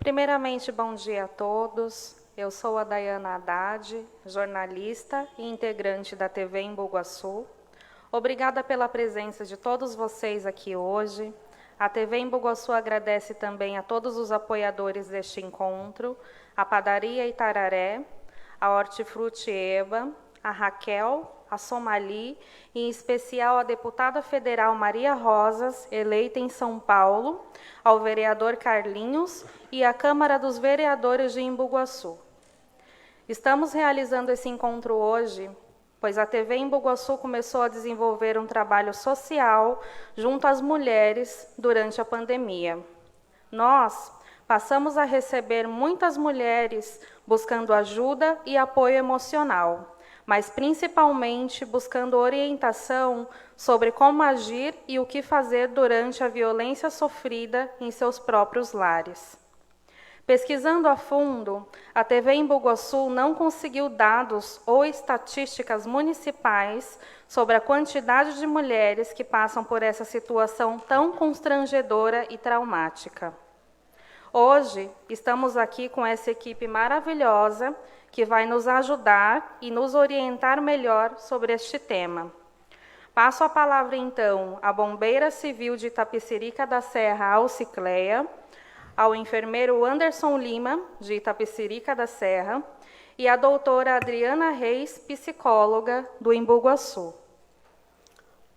Primeiramente, bom dia a todos. Eu sou a Dayana Haddad, jornalista e integrante da TV Embu-Guaçu. Obrigada pela presença de todos vocês aqui hoje. A TV Embu-Guaçu agradece também a todos os apoiadores deste encontro, a Padaria Itararé, a Hortifruti Eba, a Raquel, a Somali e, em especial, a deputada federal Maria Rosas, eleita em São Paulo, ao vereador Carlinhos e à Câmara dos Vereadores de Embu-Guaçu. Estamos realizando esse encontro hoje, pois a TV Embu-Guaçu começou a desenvolver um trabalho social junto às mulheres durante a pandemia. Nós passamos a receber muitas mulheres buscando ajuda e apoio emocional, mas principalmente buscando orientação sobre como agir e o que fazer durante a violência sofrida em seus próprios lares. Pesquisando a fundo, a TV Embu-Guaçu não conseguiu dados ou estatísticas municipais sobre a quantidade de mulheres que passam por essa situação tão constrangedora e traumática. Hoje, estamos aqui com essa equipe maravilhosa que vai nos ajudar e nos orientar melhor sobre este tema. Passo a palavra, então, à bombeira civil de Itapecerica da Serra, Alcicleia, ao enfermeiro Anderson Lima, de Itapecerica da Serra, e à doutora Adriana Reis, psicóloga do Embu-Guaçu.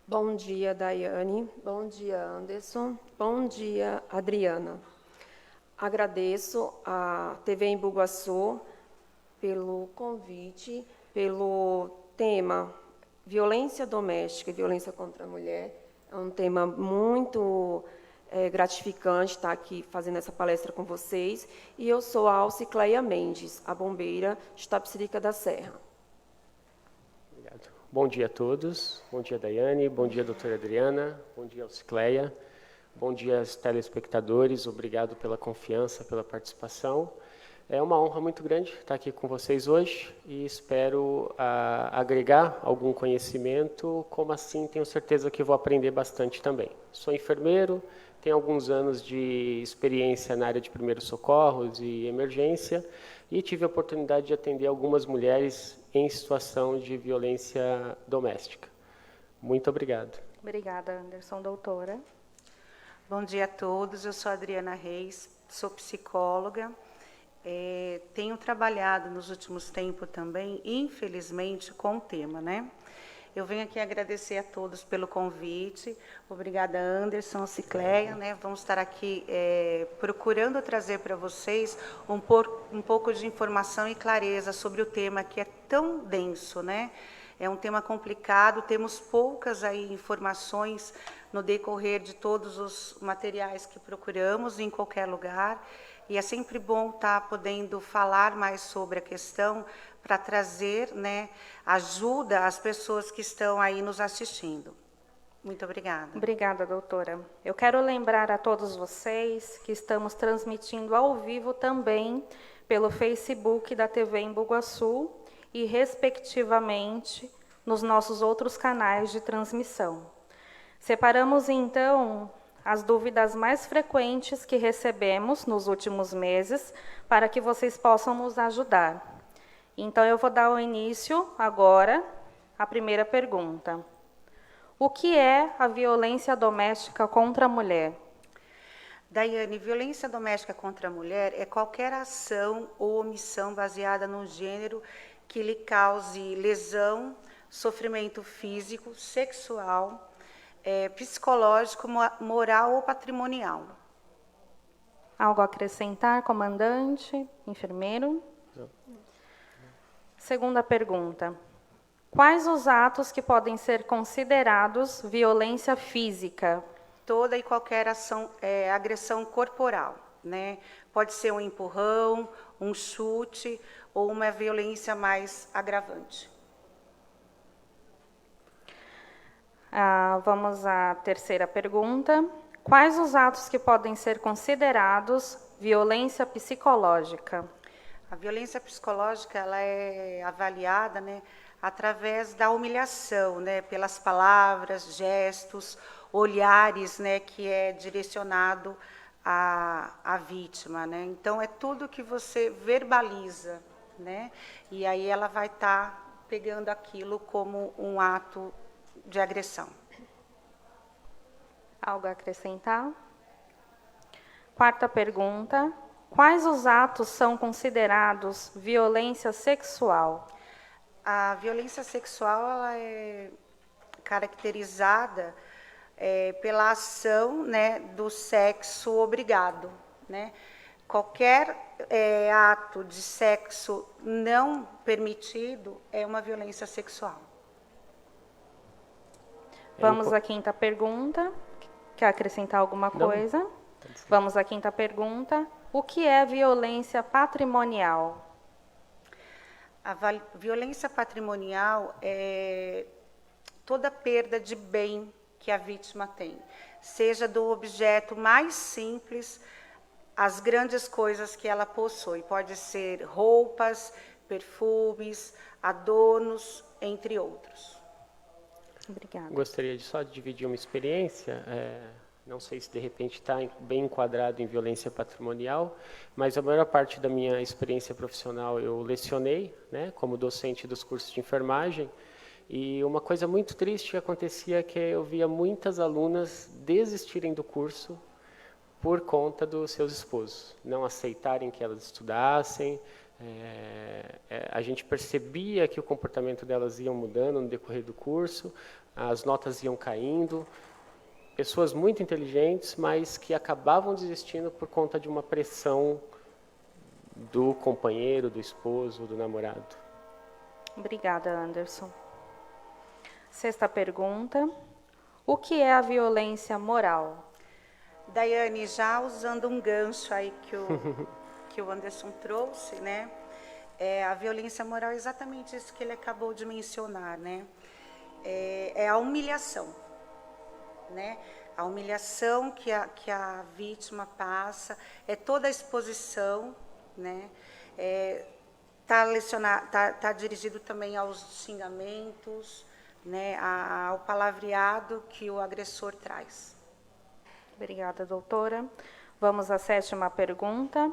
Bom dia, Daiane. Bom dia, Anderson. Bom dia, Adriana. Agradeço à TV Embu-Guaçu pelo convite, pelo tema violência doméstica e violência contra a mulher. É um tema muito gratificante estar aqui fazendo essa palestra com vocês. E eu sou a Alcicleia Mendes, a bombeira de Itapecerica da Serra. Obrigado. Bom dia a todos. Bom dia, Daiane. Bom dia, doutora Adriana. Bom dia, Alcicleia. Bom dia aos telespectadores. Obrigado pela confiança, pela participação. É uma honra muito grande estar aqui com vocês hoje e espero agregar algum conhecimento, como assim tenho certeza que vou aprender bastante também. Sou enfermeiro, tenho alguns anos de experiência na área de primeiros socorros e emergência e tive a oportunidade de atender algumas mulheres em situação de violência doméstica. Muito obrigado. Obrigada, Anderson. Doutora. Bom dia a todos, eu sou a Adriana Reis, sou psicóloga. Tenho trabalhado nos últimos tempos também, infelizmente, com o tema, né? Eu venho aqui agradecer a todos pelo convite. Obrigada, Anderson, Alcicleia, né? Vamos estar aqui procurando trazer para vocês um pouco de informação e clareza sobre o tema que é tão denso, né? É um tema complicado, temos poucas aí informações no decorrer de todos os materiais que procuramos em qualquer lugar. E é sempre bom estar podendo falar mais sobre a questão para trazer, né, ajuda às pessoas que estão aí nos assistindo. Muito obrigada. Obrigada, doutora. Eu quero lembrar a todos vocês que estamos transmitindo ao vivo também pelo Facebook da TV Embu-Guaçu e, respectivamente, nos nossos outros canais de transmissão. Separamos, então, as dúvidas mais frequentes que recebemos nos últimos meses, para que vocês possam nos ajudar. Então, eu vou dar o início agora à primeira pergunta. O que é a violência doméstica contra a mulher? Daiane, violência doméstica contra a mulher é qualquer ação ou omissão baseada no gênero que lhe cause lesão, sofrimento físico, sexual, psicológico, moral ou patrimonial. Algo a acrescentar, comandante, enfermeiro? Não. Segunda pergunta. Quais os atos que podem ser considerados violência física? Toda e qualquer ação, agressão corporal, né? Pode ser um empurrão, um chute ou uma violência mais agravante. Vamos à terceira pergunta. Quais os atos que podem ser considerados violência psicológica? A violência psicológica ela é avaliada, né, através da humilhação, né, pelas palavras, gestos, olhares, né, que é direcionado a vítima, né? Então, é tudo que você verbaliza, né? E aí ela vai estar pegando aquilo como um ato de agressão. Algo a acrescentar? Quarta pergunta. Quais os atos são considerados violência sexual? A violência sexual ela é caracterizada pela ação, né, do sexo obrigado, né? Qualquer ato de sexo não permitido é uma violência sexual. Vamos à quinta pergunta. Quer acrescentar alguma coisa? Não. Vamos à quinta pergunta. O que é violência patrimonial? A violência patrimonial é toda perda de bem que a vítima tem, seja do objeto mais simples às grandes coisas que ela possui. Pode ser roupas, perfumes, adornos, entre outros. Obrigada. Gostaria de só dividir uma experiência, não sei se de repente está bem enquadrado em violência patrimonial, mas a maior parte da minha experiência profissional eu lecionei, né, como docente dos cursos de enfermagem, e uma coisa muito triste que acontecia é que eu via muitas alunas desistirem do curso por conta dos seus esposos, não aceitarem que elas estudassem. A gente percebia que o comportamento delas ia mudando no decorrer do curso, as notas iam caindo, pessoas muito inteligentes, mas que acabavam desistindo por conta de uma pressão do companheiro, do esposo, do namorado. Obrigada, Anderson. Sexta pergunta. O que é a violência moral? Daiane, já usando um gancho aí que o Anderson trouxe, né? A violência moral é exatamente isso que ele acabou de mencionar, né? É a humilhação, né? A humilhação que a vítima passa, é toda a exposição, né? Tá dirigido também aos xingamentos, né? Ao palavreado que o agressor traz. Obrigada, doutora. Vamos à sétima pergunta.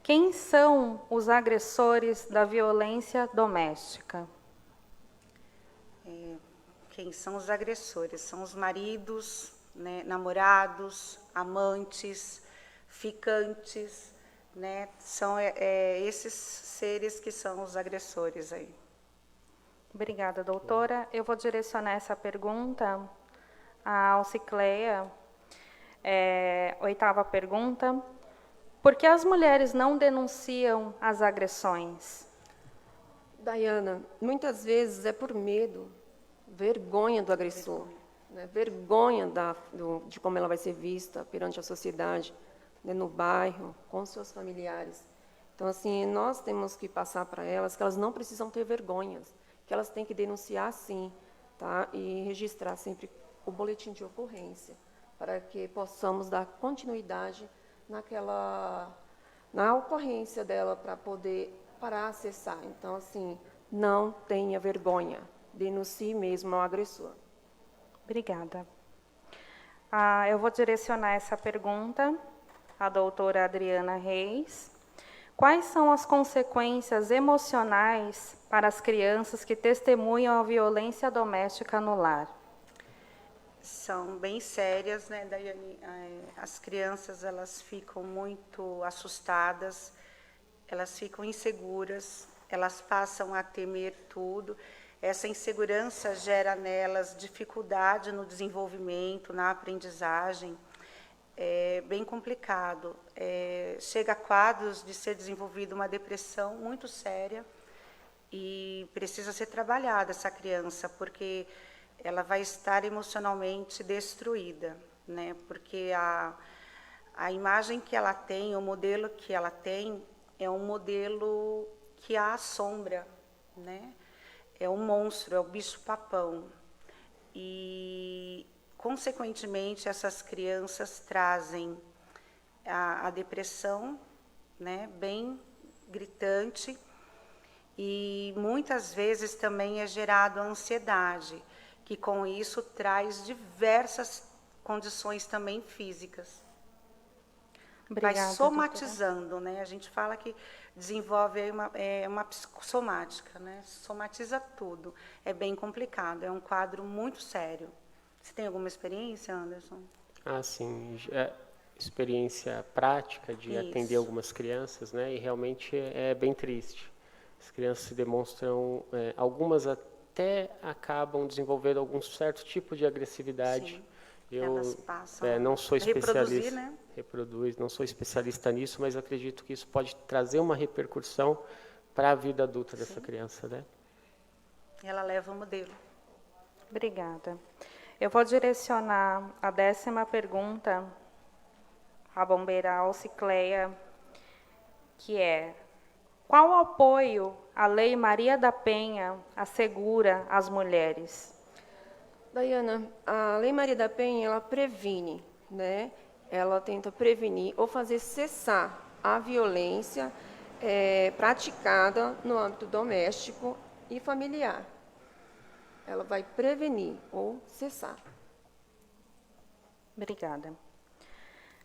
Quem são os agressores da violência doméstica? Quem são os agressores? São os maridos, né, namorados, amantes, ficantes, né? São esses seres que são os agressores aí. Obrigada, doutora. Eu vou direcionar essa pergunta à Alcicleia. Oitava pergunta. Por que as mulheres não denunciam as agressões? Daiana, muitas vezes é por medo, vergonha do agressor, né? Vergonha de como ela vai ser vista perante a sociedade, né? No bairro, com seus familiares. Então, assim, nós temos que passar para elas que elas não precisam ter vergonhas, que elas têm que denunciar sim, tá? E registrar sempre o boletim de ocorrência, para que possamos dar continuidade na ocorrência dela, para acessar. Então, assim, não tenha vergonha, denuncie mesmo ao agressor. Obrigada. Eu vou direcionar essa pergunta à doutora Adriana Reis. Quais são as consequências emocionais para as crianças que testemunham a violência doméstica no lar? São bem sérias, né, Daiane? As crianças, elas ficam muito assustadas, elas ficam inseguras, elas passam a temer tudo. Essa insegurança gera nelas dificuldade no desenvolvimento, na aprendizagem. É bem complicado. Chega a quadros de ser desenvolvida uma depressão muito séria e precisa ser trabalhada essa criança, porque ela vai estar emocionalmente destruída, né? Porque a imagem que ela tem, o modelo que ela tem, é um modelo que a assombra, né? É um monstro, é o bicho-papão. E, consequentemente, essas crianças trazem a depressão, né? Bem gritante, e muitas vezes também é gerado a ansiedade, que com isso traz diversas condições também físicas. Obrigada, vai doutora. somatizando, né? A gente fala que desenvolve aí uma psicossomática, né? Somatiza tudo. É bem complicado, é um quadro muito sério. Você tem alguma experiência, Anderson? Ah, sim, experiência prática de atender Isso. algumas crianças, né? E realmente é bem triste. As crianças se demonstram, algumas até acabam desenvolvendo algum certo tipo de agressividade. Sim. Eu Elas passam não sou a reproduzir, especialista, né? não sou especialista nisso, mas acredito que isso pode trazer uma repercussão para a vida adulta dessa criança, né? Ela leva o modelo. Obrigada. Eu vou direcionar a 10ª pergunta à bombeira Alcicleia, que é: qual apoio a Lei Maria da Penha assegura às mulheres? Daiana, a Lei Maria da Penha, ela previne, né? Ela tenta prevenir ou fazer cessar a violência praticada no âmbito doméstico e familiar. Ela vai prevenir ou cessar. Obrigada.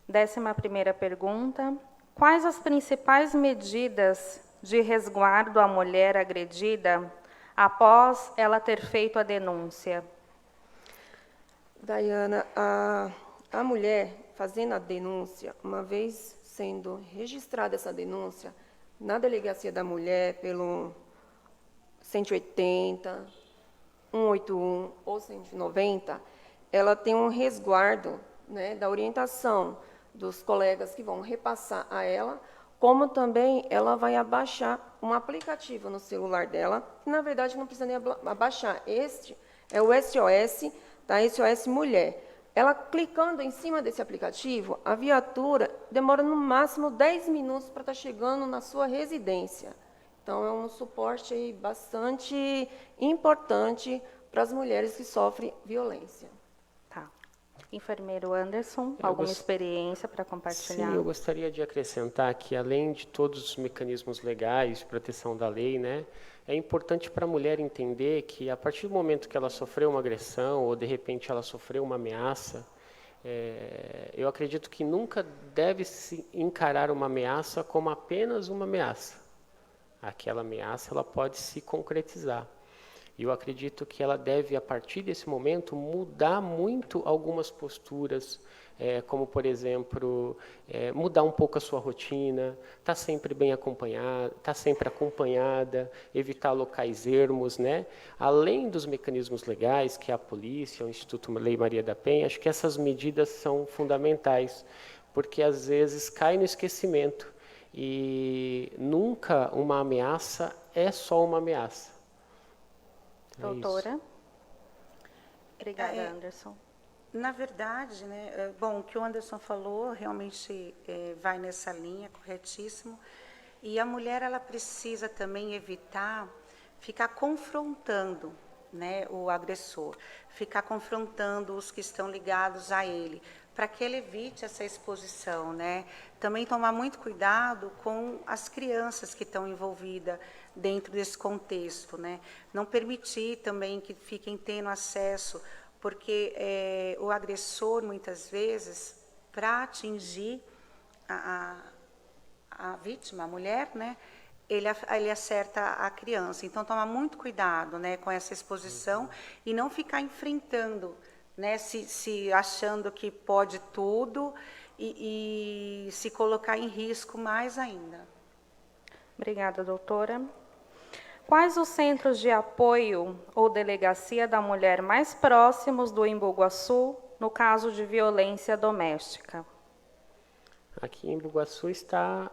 11ª pergunta: quais as principais medidas de resguardo à mulher agredida após ela ter feito a denúncia? Daiana, a mulher fazendo a denúncia, uma vez sendo registrada essa denúncia na Delegacia da Mulher pelo 180, 181 ou 190, ela tem um resguardo, né, da orientação dos colegas que vão repassar a ela, como também ela vai abaixar um aplicativo no celular dela, que na verdade não precisa nem abaixar. Este é o SOS, tá? SOS Mulher. Ela clicando em cima desse aplicativo, a viatura demora no máximo 10 minutos para estar chegando na sua residência. Então, é um suporte aí bastante importante para as mulheres que sofrem violência. Tá. Enfermeiro Anderson, alguma experiência para compartilhar? Sim, eu gostaria de acrescentar que, além de todos os mecanismos legais de proteção da lei, né, é importante para a mulher entender que, a partir do momento que ela sofreu uma agressão ou, de repente, ela sofreu uma ameaça, eu acredito que nunca deve se encarar uma ameaça como apenas uma ameaça. Aquela ameaça ela pode se concretizar. E eu acredito que ela deve, a partir desse momento, mudar muito algumas posturas, como, por exemplo, mudar um pouco a sua rotina, estar sempre bem acompanhada, estar sempre acompanhada, evitar locais ermos, né? Além dos mecanismos legais, que é a polícia, o Instituto Lei Maria da Penha, acho que essas medidas são fundamentais, porque às vezes cai no esquecimento e nunca uma ameaça é só uma ameaça. Doutora? Obrigada, Anderson. Na verdade, né, bom, o que o Anderson falou realmente vai nessa linha, corretíssimo. E a mulher ela precisa também evitar ficar confrontando, né, o agressor, ficar confrontando os que estão ligados a ele, para que ele evite essa exposição, né? Também tomar muito cuidado com as crianças que estão envolvidas dentro desse contexto, né? Não permitir também que fiquem tendo acesso, porque o agressor, muitas vezes, para atingir a vítima, a mulher, né? Ele acerta a criança. Então, tomar muito cuidado, né, com essa exposição e não ficar enfrentando, né, se achando que pode tudo e se colocar em risco mais ainda. Obrigada, doutora. Quais os centros de apoio ou delegacia da mulher mais próximos do Embu Guaçu no caso de violência doméstica? Aqui em Bugaçu está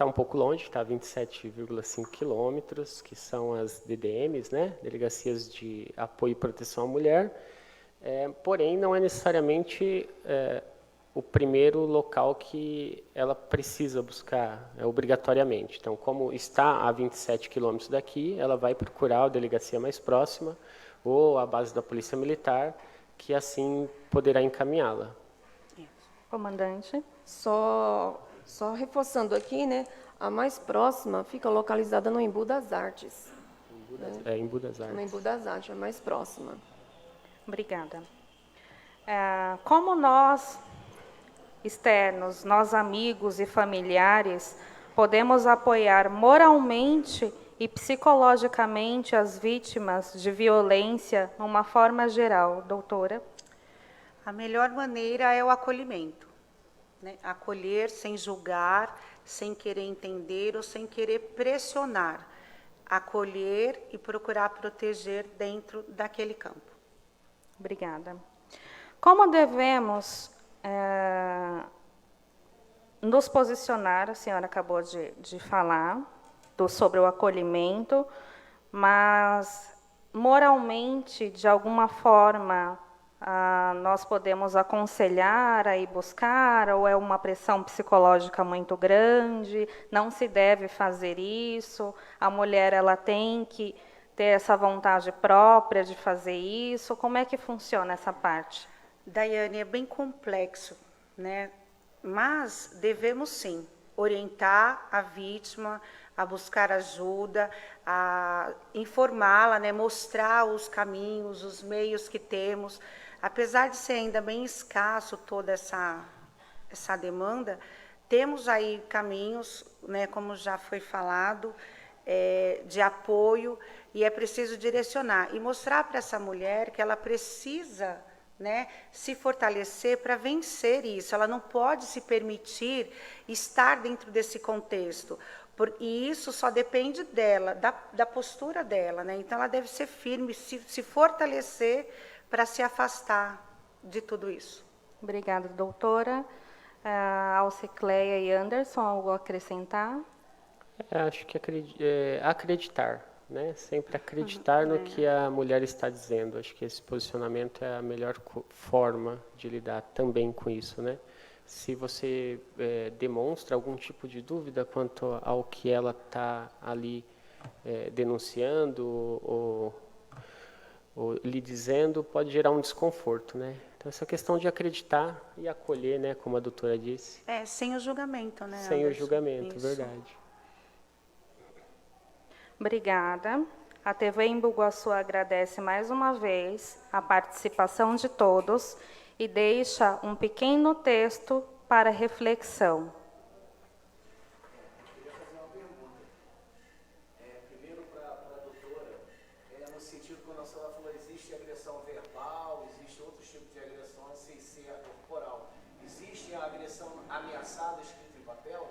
um pouco longe, está a 27,5 quilômetros, que são as DDMs, né? Delegacias de Apoio e Proteção à Mulher. Porém, não é necessariamente o primeiro local que ela precisa buscar, obrigatoriamente. Então, como está a 27 quilômetros daqui, ela vai procurar a delegacia mais próxima ou a base da Polícia Militar, que assim poderá encaminhá-la. Comandante? Só reforçando aqui, né, a mais próxima fica localizada no Embu das Artes. Embu das Artes. No Embu das Artes, a mais próxima. Obrigada. Como nós externos, nós amigos e familiares, podemos apoiar moralmente e psicologicamente as vítimas de violência numa forma geral, doutora? A melhor maneira é o acolhimento, né? Acolher sem julgar, sem querer entender ou sem querer pressionar. Acolher e procurar proteger dentro daquele campo. Obrigada. Como devemos nos posicionar, a senhora acabou de falar sobre o acolhimento, mas moralmente, de alguma forma, nós podemos aconselhar a ir buscar, ou é uma pressão psicológica muito grande, não se deve fazer isso, a mulher ela tem que ter essa vontade própria de fazer isso, como é que funciona essa parte? Daiane, é bem complexo, né? Mas devemos sim orientar a vítima a buscar ajuda, a informá-la, né? Mostrar os caminhos, os meios que temos. Apesar de ser ainda bem escasso toda essa demanda, temos aí caminhos, né? Como já foi falado, de apoio, e é preciso direcionar e mostrar para essa mulher que ela precisa, né, se fortalecer para vencer isso. Ela não pode se permitir estar dentro desse contexto, e isso só depende dela, da postura dela, né? Então, ela deve ser firme, se fortalecer para se afastar de tudo isso. Obrigada, doutora. Alcicleia e Anderson, algo a acrescentar? Acho que acreditar, né? Sempre acreditar no que a mulher está dizendo. Acho que esse posicionamento é a melhor forma de lidar também com isso, né? Se você demonstra algum tipo de dúvida quanto ao que ela está ali denunciando ou lhe dizendo, pode gerar um desconforto, né? Então, essa questão de acreditar e acolher, né? Como a doutora disse. Sem o julgamento, né? Sem o julgamento, isso. Verdade. Obrigada. A TV Embu-Guaçu agradece mais uma vez a participação de todos e deixa um pequeno texto para reflexão. Eu queria fazer uma pergunta. Primeiro para a doutora, no sentido quando a senhora falou, existe agressão verbal, existe outros tipos de agressão sem ser corporal. Existe a agressão ameaçada escrita em papel?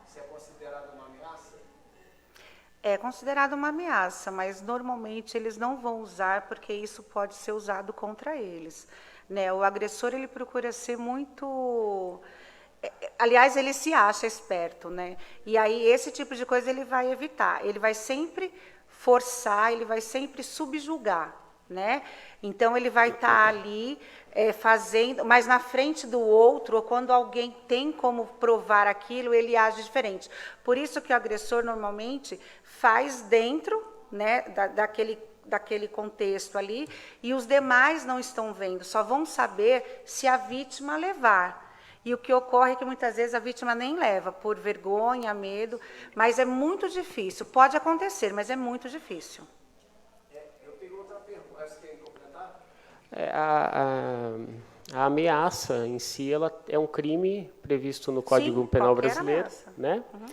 Isso é considerado uma ameaça? É considerado uma ameaça, mas normalmente eles não vão usar porque isso pode ser usado contra eles, né? O agressor ele procura ser muito, aliás, ele se acha esperto, né? E aí esse tipo de coisa ele vai evitar. Ele vai sempre forçar, ele vai sempre subjugar, né? Então ele vai estar ali fazendo, mas na frente do outro, ou quando alguém tem como provar aquilo, ele age diferente. Por isso que o agressor normalmente faz dentro, né, daquele contexto ali, e os demais não estão vendo, só vão saber se a vítima levar. E o que ocorre é que muitas vezes a vítima nem leva, por vergonha, medo, mas é muito difícil. Pode acontecer, mas é muito difícil. Eu tenho outra pergunta. Você quer completar? A ameaça em si ela é um crime previsto no Código Penal brasileiro, né? Uhum.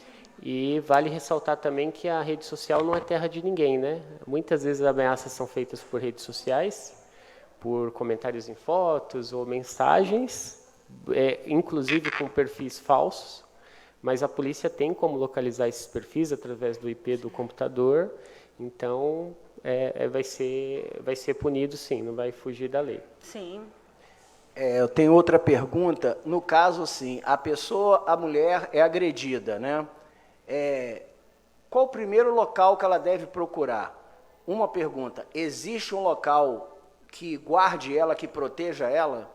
E vale ressaltar também que a rede social não é terra de ninguém, né? Muitas vezes as ameaças são feitas por redes sociais, por comentários em fotos ou mensagens, inclusive com perfis falsos, mas a polícia tem como localizar esses perfis através do IP do computador, então vai ser punido sim, não vai fugir da lei. Sim. Eu tenho outra pergunta. No caso, sim, a mulher é agredida, né? Qual o primeiro local que ela deve procurar? Uma pergunta, existe um local que guarde ela, que proteja ela?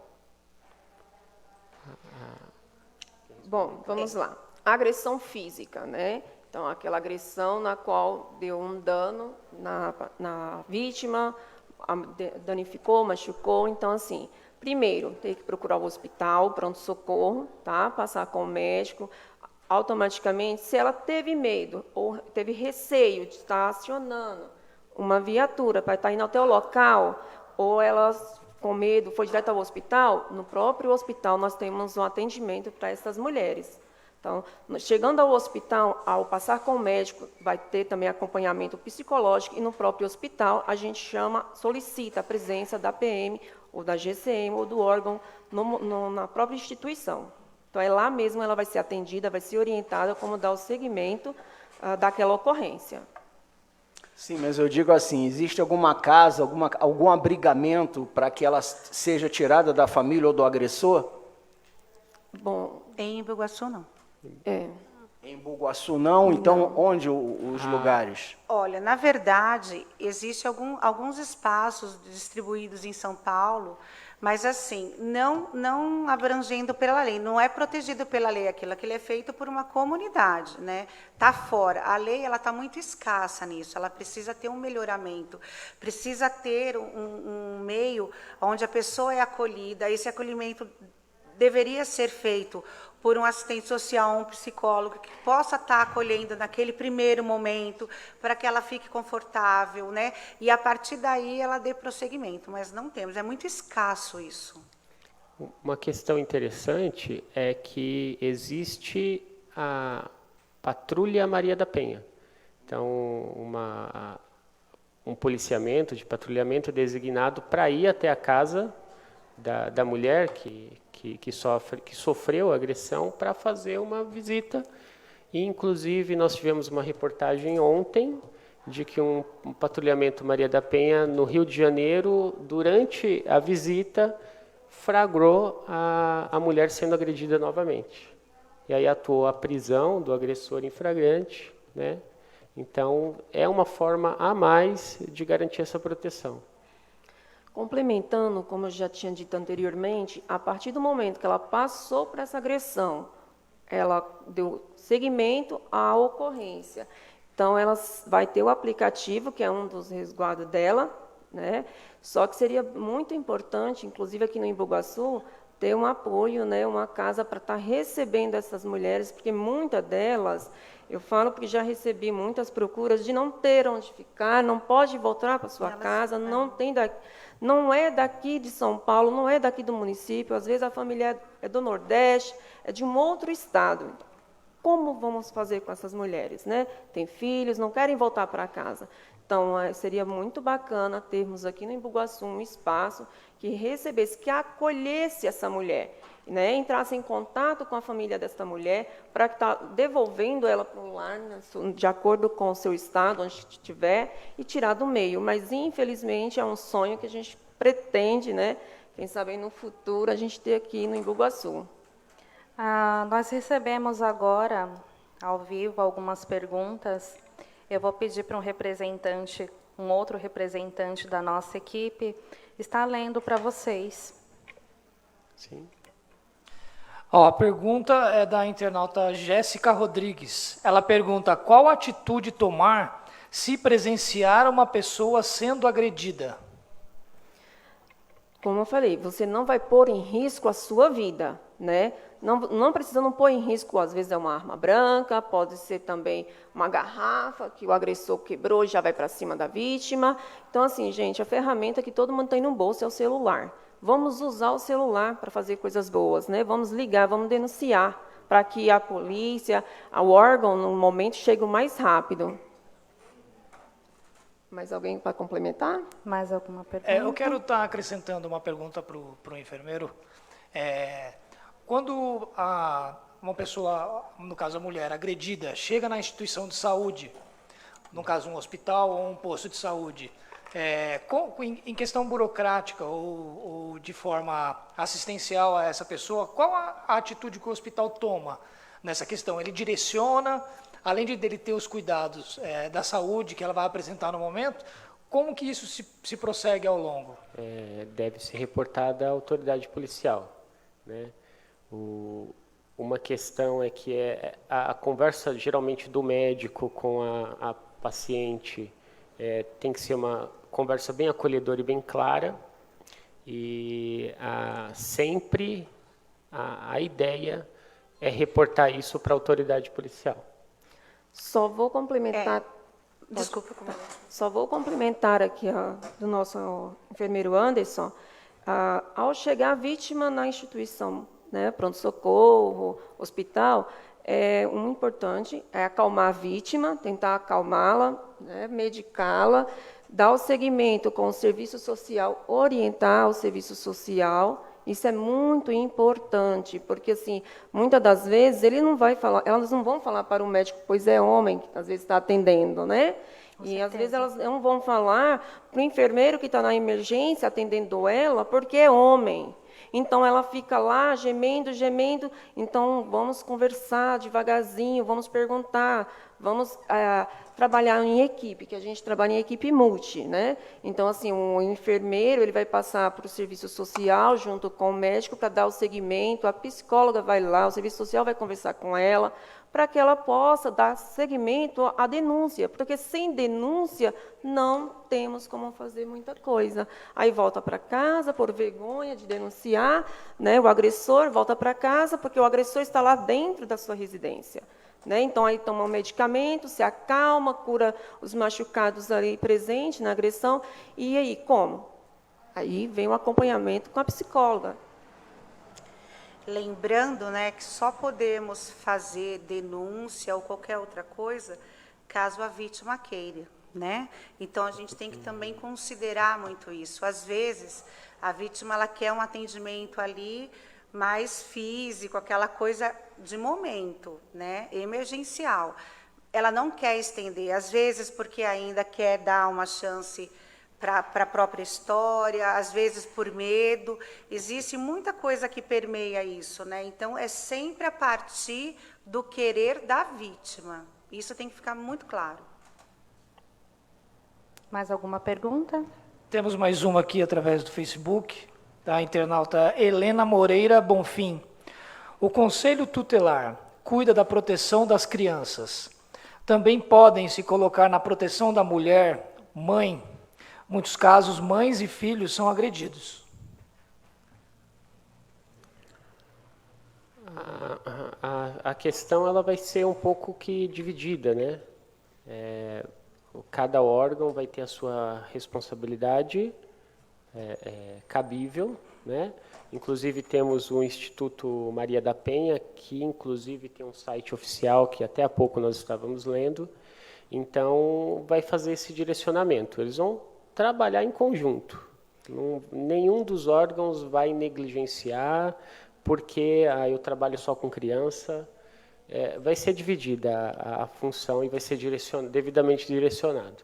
Bom, vamos lá. Agressão física, né? Então, aquela agressão na qual deu um dano na vítima, danificou, machucou. Então, assim, primeiro, tem que procurar o hospital, pronto-socorro, tá? Passar com o médico. Automaticamente, se ela teve medo ou teve receio de estar acionando uma viatura para estar indo ao teu local, ou ela com medo, foi direto ao hospital, no próprio hospital nós temos um atendimento para essas mulheres. Então, chegando ao hospital, ao passar com o médico, vai ter também acompanhamento psicológico e no próprio hospital a gente solicita a presença da PM ou da GCM ou do órgão na própria instituição. Então, é lá mesmo ela vai ser atendida, vai ser orientada como dar o seguimento daquela ocorrência. Sim, mas eu digo assim, existe alguma casa, algum abrigamento para que ela seja tirada da família ou do agressor? Bom, Em Embu-Guaçu, não. Em Embu-Guaçu não, então onde os lugares? Olha, na verdade, existem alguns espaços distribuídos em São Paulo, mas assim, não abrangendo pela lei, não é protegido pela lei aquilo é feito por uma comunidade, né? Tá fora. A lei ela está muito escassa nisso, ela precisa ter um melhoramento, precisa ter um meio onde a pessoa é acolhida, esse acolhimento deveria ser feito por um assistente social, um psicólogo, que possa estar acolhendo naquele primeiro momento, para que ela fique confortável, né? E, a partir daí, ela dê prosseguimento. Mas não temos, é muito escasso isso. Uma questão interessante é que existe a Patrulha Maria da Penha. Então, um policiamento de patrulhamento designado para ir até a casa da mulher que sofreu agressão para fazer uma visita. E, inclusive, nós tivemos uma reportagem ontem de que um patrulhamento Maria da Penha, no Rio de Janeiro, durante a visita, flagrou a mulher sendo agredida novamente. E aí atuou a prisão do agressor em flagrante, né? Então, é uma forma a mais de garantir essa proteção. Complementando, como eu já tinha dito anteriormente, a partir do momento que ela passou por essa agressão, ela deu seguimento à ocorrência. Então, ela vai ter o aplicativo, que é um dos resguardos dela, né? Só que seria muito importante, inclusive aqui no Embu-Guaçu, ter um apoio, né? Uma casa para estar recebendo essas mulheres, porque muitas delas, eu falo porque já recebi muitas procuras de não ter onde ficar, não pode voltar para sua casa, não é daqui de São Paulo, não é daqui do município, às vezes a família é do Nordeste, é de um outro estado. Como vamos fazer com essas mulheres, né? Tem filhos, não querem voltar para casa. Então, seria muito bacana termos aqui no Embu-Guaçu um espaço que recebesse, que acolhesse essa mulher, né? Entrasse em contato com a família dessa mulher para estar devolvendo ela para um lar, né, de acordo com o seu estado, onde estiver, e tirar do meio. Mas, infelizmente, é um sonho que a gente pretende, né? Quem sabe no futuro a gente ter aqui no Embu-Guaçu. Nós recebemos agora, ao vivo, algumas perguntas. Eu vou pedir para um outro representante da nossa equipe, estar lendo para vocês. Sim. A pergunta é da internauta Jéssica Rodrigues. Ela pergunta: qual atitude tomar se presenciar uma pessoa sendo agredida? Como eu falei, você não vai pôr em risco a sua vida, né? Não precisa pôr em risco, às vezes é uma arma branca, pode ser também uma garrafa que o agressor quebrou e já vai para cima da vítima. Então, assim, gente, a ferramenta que todo mundo tem no bolso é o celular. Vamos usar o celular para fazer coisas boas, né? Vamos ligar, vamos denunciar, para que a polícia, o órgão, no momento, chegue o mais rápido. Mais alguém para complementar? Mais alguma pergunta? Eu quero estar acrescentando uma pergunta para o enfermeiro. Quando uma pessoa, no caso a mulher, agredida, chega na instituição de saúde, no caso um hospital ou um posto de saúde, em questão burocrática ou de forma assistencial a essa pessoa, qual a atitude que o hospital toma nessa questão? Ele direciona, além de dele ter os cuidados da saúde que ela vai apresentar no momento, como que isso se prossegue ao longo? Deve ser reportada à autoridade policial, né? Uma questão é que a conversa, geralmente, do médico com a paciente tem que ser uma conversa bem acolhedora e bem clara, e sempre a ideia é reportar isso para a autoridade policial. Só vou complementar. Desculpa. Só vou complementar aqui do nosso enfermeiro Anderson. Ao chegar a vítima na instituição, né, pronto-socorro, hospital, o importante é acalmar a vítima, tentar acalmá-la, né, medicá-la, dar o segmento com o serviço social, orientar o serviço social. Isso é muito importante, porque assim, muitas das vezes elas não vão falar para o médico, pois é homem que às vezes está atendendo, né? E às vezes elas não vão falar para o enfermeiro que está na emergência atendendo ela, porque é homem. Então ela fica lá gemendo, gemendo. Então vamos conversar devagarzinho, vamos perguntar, vamos trabalhar em equipe, que a gente trabalha em equipe multi, né? Então assim, o enfermeiro ele vai passar para o serviço social junto com o médico para dar o segmento, a psicóloga vai lá, o serviço social vai conversar com ela, para que ela possa dar seguimento à denúncia, porque sem denúncia não temos como fazer muita coisa. Aí volta para casa por vergonha de denunciar, né? O agressor volta para casa porque o agressor está lá dentro da sua residência. Né? Então, aí toma um medicamento, se acalma, cura os machucados ali presentes na agressão. E aí, como? Aí vem o acompanhamento com a psicóloga. Lembrando, né, que só podemos fazer denúncia ou qualquer outra coisa caso a vítima queira, né? Então a gente tem que também considerar muito isso. Às vezes a vítima ela quer um atendimento ali mais físico, aquela coisa de momento, né, emergencial. Ela não quer estender, às vezes porque ainda quer dar uma chance para a própria história, às vezes por medo. Existe muita coisa que permeia isso, né? Então, é sempre a partir do querer da vítima. Isso tem que ficar muito claro. Mais alguma pergunta? Temos mais uma aqui através do Facebook, da internauta Helena Moreira Bonfim. O Conselho Tutelar cuida da proteção das crianças. Também podem se colocar na proteção da mulher, mãe. Muitos casos, mães e filhos são agredidos. A questão ela vai ser um pouco que dividida, né? Cada órgão vai ter a sua responsabilidade cabível, né? Inclusive temos o Instituto Maria da Penha, que inclusive tem um site oficial que até há pouco nós estávamos lendo. Então vai fazer esse direcionamento. Eles vão trabalhar em conjunto. Nenhum dos órgãos vai negligenciar, porque eu trabalho só com criança. Vai ser dividida a função e vai ser devidamente direcionado.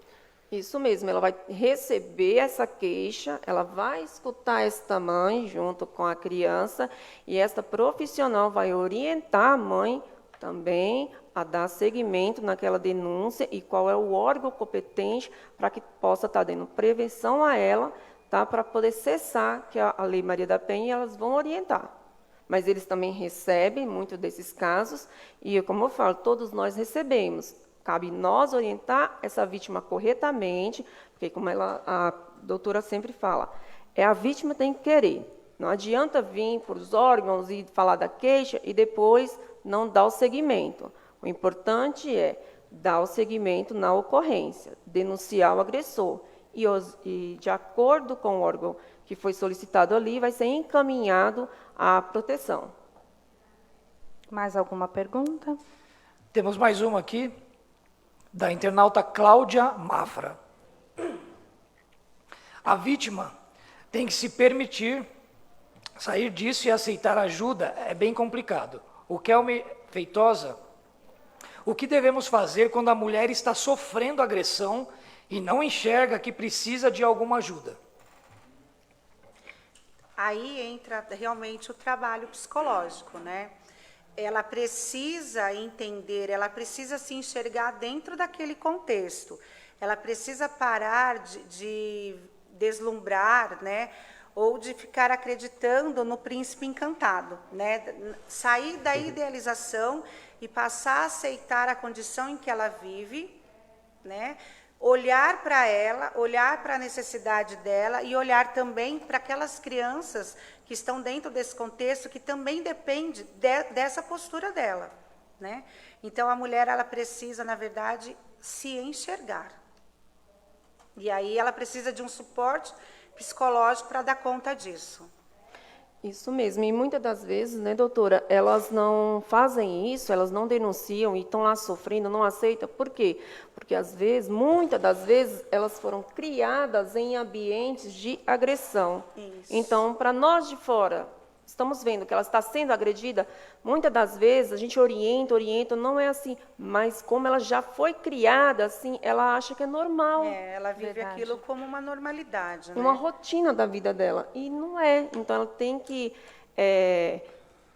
Isso mesmo, ela vai receber essa queixa, ela vai escutar esta mãe junto com a criança e esta profissional vai orientar a mãe também a dar seguimento naquela denúncia e qual é o órgão competente para que possa estar dando prevenção a ela, tá, para poder cessar, que a Lei Maria da Penha, elas vão orientar. Mas eles também recebem muitos desses casos e, como eu falo, todos nós recebemos. Cabe nós orientar essa vítima corretamente, porque, como a doutora sempre fala, a vítima tem que querer. Não adianta vir para os órgãos e falar da queixa e depois não dar o seguimento. O importante é dar o seguimento na ocorrência, denunciar o agressor. E de acordo com o órgão que foi solicitado ali, vai ser encaminhado à proteção. Mais alguma pergunta? Temos mais uma aqui, da internauta Cláudia Mafra. A vítima tem que se permitir sair disso e aceitar ajuda é bem complicado. O Kelme Feitosa, o que devemos fazer quando a mulher está sofrendo agressão e não enxerga que precisa de alguma ajuda? Aí entra realmente o trabalho psicológico, né? Ela precisa entender, ela precisa se enxergar dentro daquele contexto. Ela precisa parar de deslumbrar, né? Ou de ficar acreditando no príncipe encantado, né? Sair da idealização e passar a aceitar a condição em que ela vive, né? Olhar para ela, olhar para a necessidade dela e olhar também para aquelas crianças que estão dentro desse contexto, que também depende dessa postura dela, né? Então, a mulher, ela precisa, na verdade, se enxergar. E aí ela precisa de um suporte psicológico para dar conta disso. Isso mesmo, e muitas das vezes, né, doutora, elas não fazem isso, elas não denunciam e estão lá sofrendo, não aceitam. Por quê? Porque, às vezes, muitas das vezes, elas foram criadas em ambientes de agressão. Isso. Então, para nós de fora, estamos vendo que ela está sendo agredida, muitas das vezes a gente orienta, não é assim, mas como ela já foi criada assim, ela acha que é normal. Ela vive Verdade. aquilo como uma normalidade, né? Uma rotina da vida dela. E não é. Então, ela tem que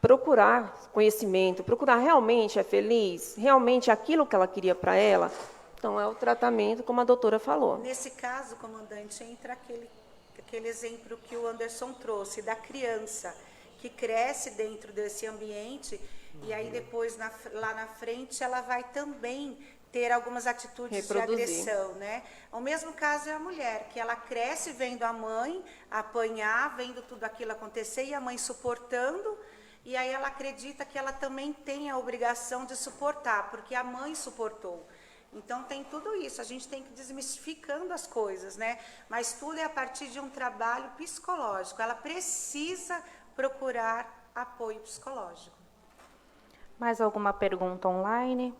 procurar conhecimento, procurar realmente é feliz, realmente aquilo que ela queria para ela. Então, é o tratamento, como a doutora falou. Nesse caso, comandante, entra aquele exemplo que o Anderson trouxe, da criança, que cresce dentro desse ambiente, e aí depois, lá na frente, ela vai também ter algumas atitudes de agressão, né? O mesmo caso é a mulher, que ela cresce vendo a mãe apanhar, vendo tudo aquilo acontecer, e a mãe suportando, e aí ela acredita que ela também tem a obrigação de suportar, porque a mãe suportou. Então, tem tudo isso, a gente tem que ir desmistificando as coisas, né? Mas tudo é a partir de um trabalho psicológico, ela precisa procurar apoio psicológico. Mais alguma pergunta online?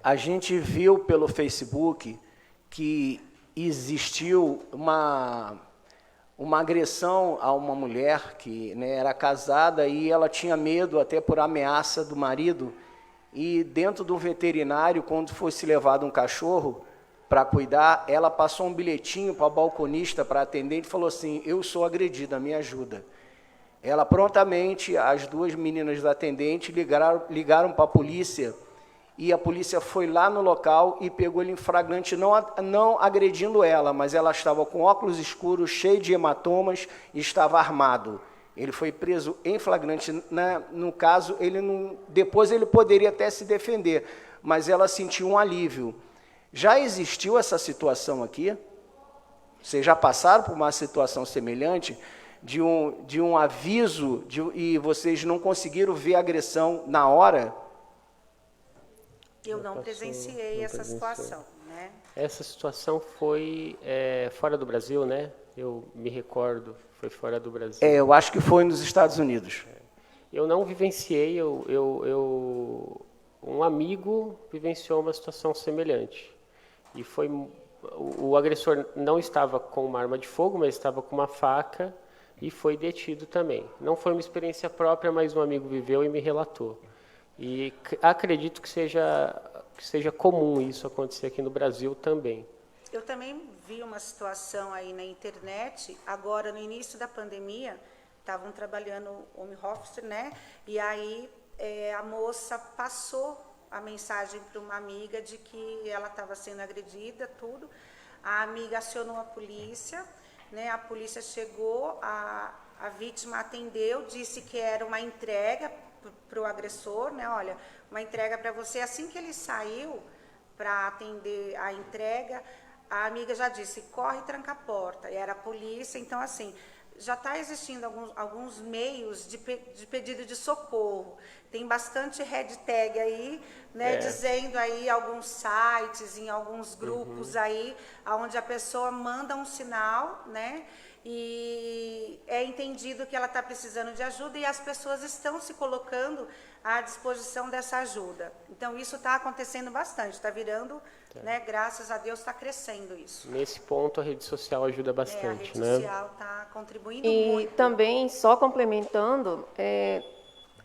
A gente viu pelo Facebook que existiu uma agressão a uma mulher que, né, era casada e ela tinha medo até por ameaça do marido, e dentro do veterinário, quando fosse levado um cachorro para cuidar, ela passou um bilhetinho para a balconista, para a atendente, e falou assim: eu sou agredida, me ajuda. Ela prontamente, as duas meninas da atendente ligaram para a polícia, e a polícia foi lá no local e pegou ele em flagrante, não agredindo ela, mas ela estava com óculos escuros, cheio de hematomas, e estava armado. Ele foi preso em flagrante. No caso, depois ele poderia até se defender, mas ela sentiu um alívio. Já existiu essa situação aqui? Vocês já passaram por uma situação semelhante, de um aviso, e vocês não conseguiram ver a agressão na hora? Eu não presenciei essa situação, né? Essa situação foi fora do Brasil, né? Eu me recordo, foi fora do Brasil. Eu acho que foi nos Estados Unidos. Eu não vivenciei, um amigo vivenciou uma situação semelhante. E o agressor não estava com uma arma de fogo, mas estava com uma faca e foi detido também. Não foi uma experiência própria, mas um amigo viveu e me relatou. E acredito que seja comum isso acontecer aqui no Brasil também. Eu também vi uma situação aí na internet, agora no início da pandemia, estavam trabalhando home office, né? E aí a moça passou a mensagem para uma amiga de que ela estava sendo agredida, tudo. A amiga acionou a polícia, né? A polícia chegou, a vítima atendeu, disse que era uma entrega para o agressor, né? Olha, uma entrega para você. Assim que ele saiu para atender a entrega, a amiga já disse: corre e tranca a porta. E era a polícia. Então, assim, já está existindo alguns meios de pedido de socorro. Tem bastante hashtag aí, né, dizendo aí alguns sites, em alguns grupos aí, onde a pessoa manda um sinal, né, e é entendido que ela está precisando de ajuda, e as pessoas estão se colocando à disposição dessa ajuda. Então, isso está acontecendo bastante, está virando, né, graças a Deus, está crescendo isso. Nesse ponto, a rede social ajuda bastante, a rede né? social está contribuindo E muito. também, só complementando,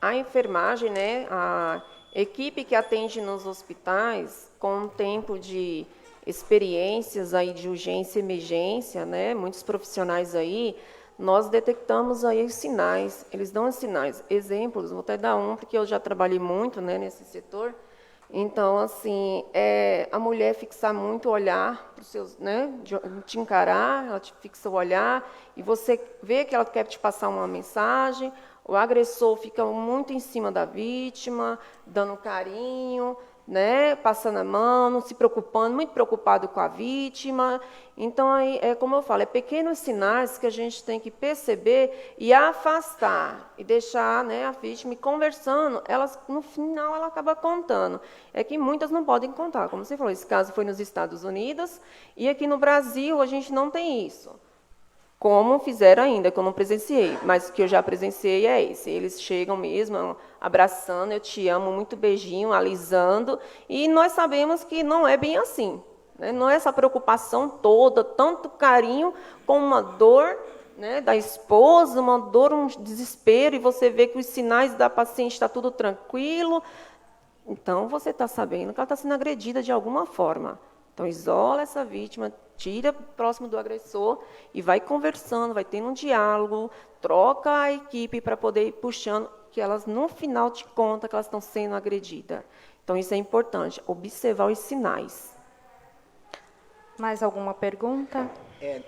a enfermagem, né, a equipe que atende nos hospitais, com um tempo de experiências aí de urgência e emergência, né, muitos profissionais aí, nós detectamos aí os sinais, eles dão os sinais. Exemplos, vou até dar um, porque eu já trabalhei muito, né, nesse setor. Então, assim, a mulher fixar muito o olhar para os seus, né, te encarar, ela te fixa o olhar, e você vê que ela quer te passar uma mensagem, o agressor fica muito em cima da vítima, dando carinho, né, passando a mão, não se preocupando, muito preocupado com a vítima. Então, aí, é como eu falo, é pequenos sinais que a gente tem que perceber e afastar, e deixar, né, a vítima ir conversando. Elas, no final, ela acaba contando. É que muitas não podem contar. Como você falou, esse caso foi nos Estados Unidos, e aqui no Brasil a gente não tem isso. Como fizeram ainda, que eu não presenciei, mas o que eu já presenciei é esse. Eles chegam mesmo abraçando, eu te amo, muito beijinho, alisando, e nós sabemos que não é bem assim, né? Não é essa preocupação toda, tanto carinho com uma dor, né, da esposa, uma dor, um desespero, e você vê que os sinais da paciente está tudo tranquilo. Então, você está sabendo que ela está sendo agredida de alguma forma. Então, isola essa vítima, tira próximo do agressor e vai conversando, vai tendo um diálogo, troca a equipe para poder ir puxando, que elas, no final, te contam que elas estão sendo agredidas. Então, isso é importante, observar os sinais. Mais alguma pergunta?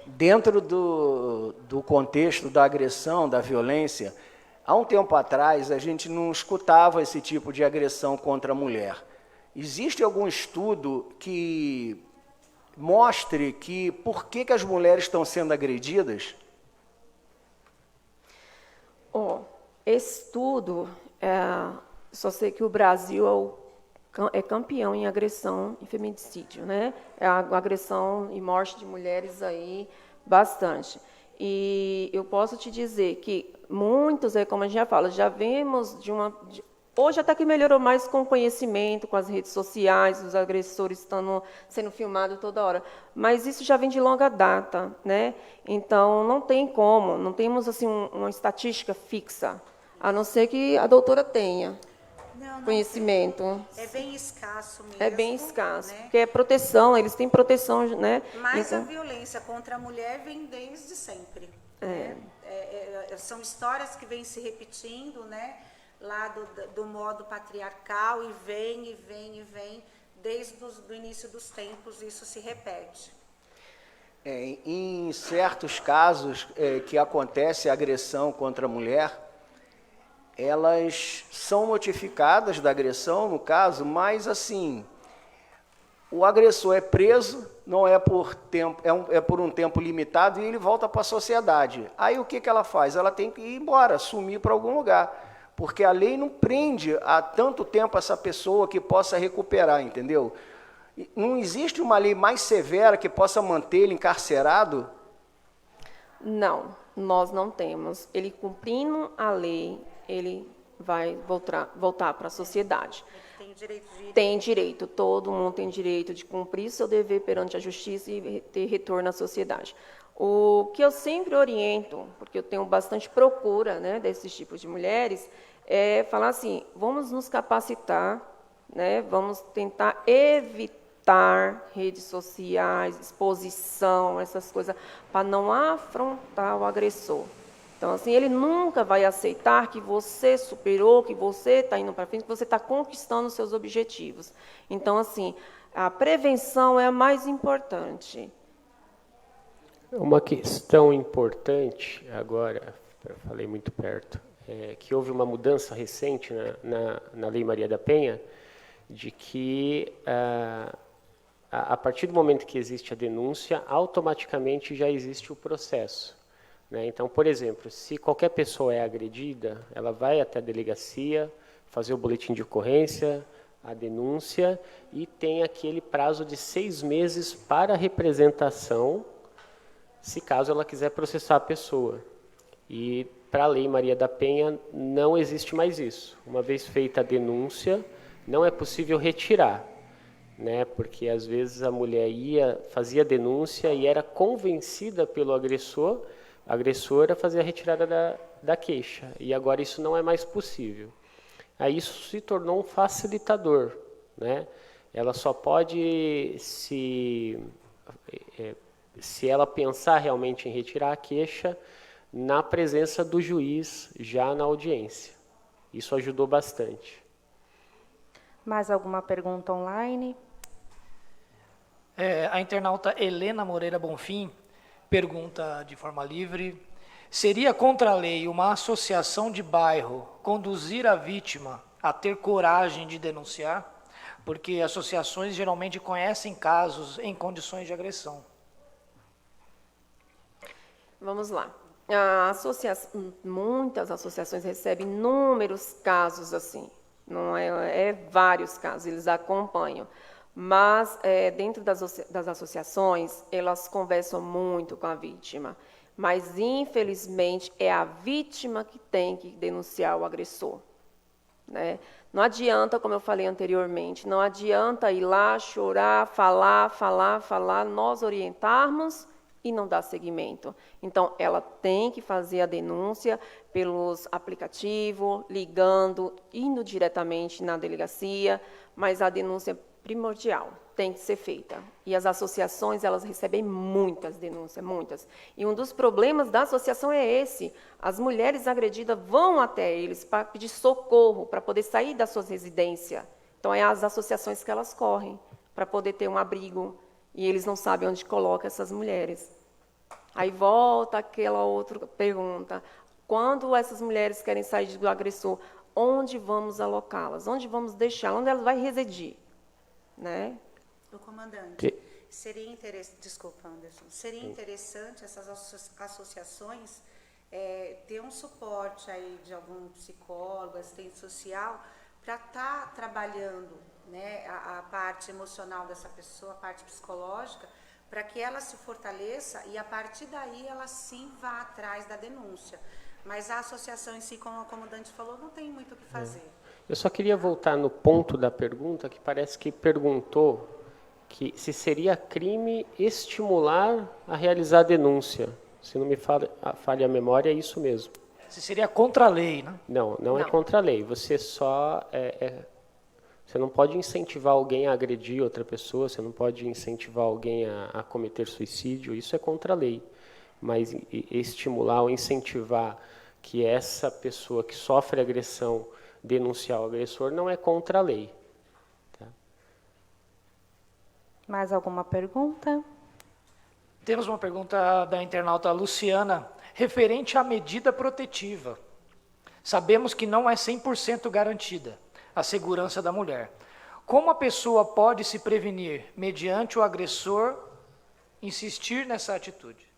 Dentro do contexto da agressão, da violência, há um tempo atrás a gente não escutava esse tipo de agressão contra a mulher. Existe algum estudo que mostre que por que as mulheres estão sendo agredidas? Estudo, só sei que o Brasil é campeão em agressão e feminicídio, né? É a agressão e morte de mulheres aí, bastante. E eu posso te dizer que muitos, como a gente já fala, já vemos hoje até que melhorou mais com o conhecimento, com as redes sociais, os agressores estão sendo filmados toda hora. Mas isso já vem de longa data, né? Então, não tem como, não temos assim, uma estatística fixa, a não ser que a doutora tenha conhecimento. É bem escasso mesmo. É bem escasso, né? porque é proteção, eles têm proteção, né? Mas então, a violência contra a mulher vem desde sempre. Né? São histórias que vêm se repetindo, né? Lá do modo patriarcal, e vem, desde o início dos tempos, isso se repete. Em certos casos que acontece a agressão contra a mulher, elas são notificadas da agressão, no caso, mas assim, o agressor é preso, não é por tempo, é por um tempo limitado, e ele volta para a sociedade. Aí o que ela faz? Ela tem que ir embora, sumir para algum lugar. Porque a lei não prende há tanto tempo essa pessoa que possa recuperar, entendeu? Não existe uma lei mais severa que possa mantê-lo encarcerado? Não, nós não temos. Ele cumprindo a lei, ele vai voltar para a sociedade. Tem direito de ir. Tem direito, todo mundo tem direito de cumprir seu dever perante a justiça e ter retorno à sociedade. O que eu sempre oriento, porque eu tenho bastante procura, né, desses tipos de mulheres, é falar assim, vamos nos capacitar, né, vamos tentar evitar redes sociais, exposição, essas coisas, para não afrontar o agressor. Então, assim, ele nunca vai aceitar que você superou, que você está indo para frente, que você está conquistando os seus objetivos. Então, assim, a prevenção é a mais importante. Uma questão importante, agora, eu falei muito perto, é que houve uma mudança recente na Lei Maria da Penha, de que a partir do momento que existe a denúncia, automaticamente já existe o processo. Né? Então, por exemplo, se qualquer pessoa é agredida, ela vai até a delegacia, fazer o boletim de ocorrência, a denúncia, e tem aquele prazo de 6 meses para representação, se caso ela quiser processar a pessoa. E para a Lei Maria da Penha não existe mais isso. Uma vez feita a denúncia, não é possível retirar, né? Porque às vezes a mulher fazia a denúncia e era convencida pelo agressor, a agressora fazia a retirada da queixa, e agora isso não é mais possível. Aí isso se tornou um facilitador, né? Ela só pode se ela pensar realmente em retirar a queixa na presença do juiz, já na audiência. Isso ajudou bastante. Mais alguma pergunta online? A internauta Helena Moreira Bonfim pergunta de forma livre: seria contra a lei uma associação de bairro conduzir a vítima a ter coragem de denunciar? porque associações geralmente conhecem casos em condições de agressão. Vamos lá. Muitas associações recebem inúmeros casos assim, não é vários casos, eles acompanham. Mas, dentro das associações, elas conversam muito com a vítima. Mas, infelizmente, é a vítima que tem que denunciar o agressor, né? Não adianta, como eu falei anteriormente, não adianta ir lá, chorar, falar, nós orientarmos e não dar seguimento. Então, ela tem que fazer a denúncia pelos aplicativos, ligando, indo diretamente na delegacia, mas a denúncia é primordial, tem que ser feita. E as associações, elas recebem muitas denúncias, muitas. E um dos problemas da associação é esse: as mulheres agredidas vão até eles para pedir socorro, para poder sair das suas residências. Então, é as associações que elas correm para poder ter um abrigo, e eles não sabem onde coloca essas mulheres. Aí volta aquela outra pergunta: quando essas mulheres querem sair do agressor, onde vamos alocá-las? Onde vamos deixá-las? Onde elas vão residir? Né? O comandante, seria interessante, desculpa, Anderson, seria interessante essas associações ter um suporte aí de algum psicólogo, assistente social, para estar trabalhando, né, a parte emocional dessa pessoa, a parte psicológica, para que ela se fortaleça e, a partir daí, ela sim vá atrás da denúncia. Mas a associação em si, como o comandante falou, não tem muito o que fazer. Eu só queria voltar no ponto da pergunta, que parece que perguntou que se seria crime estimular a realizar a denúncia. Se não me falha a memória, é isso mesmo. Se seria contra a lei, né? Não é contra a lei. Você só você não pode incentivar alguém a agredir outra pessoa, você não pode incentivar alguém a cometer suicídio, isso é contra a lei. Mas estimular ou incentivar que essa pessoa que sofre agressão denunciar o agressor não é contra a lei. Tá? Mais alguma pergunta? Temos uma pergunta da internauta Luciana, referente à medida protetiva. Sabemos que não é 100% garantida a segurança da mulher. Como a pessoa pode se prevenir mediante o agressor insistir nessa atitude?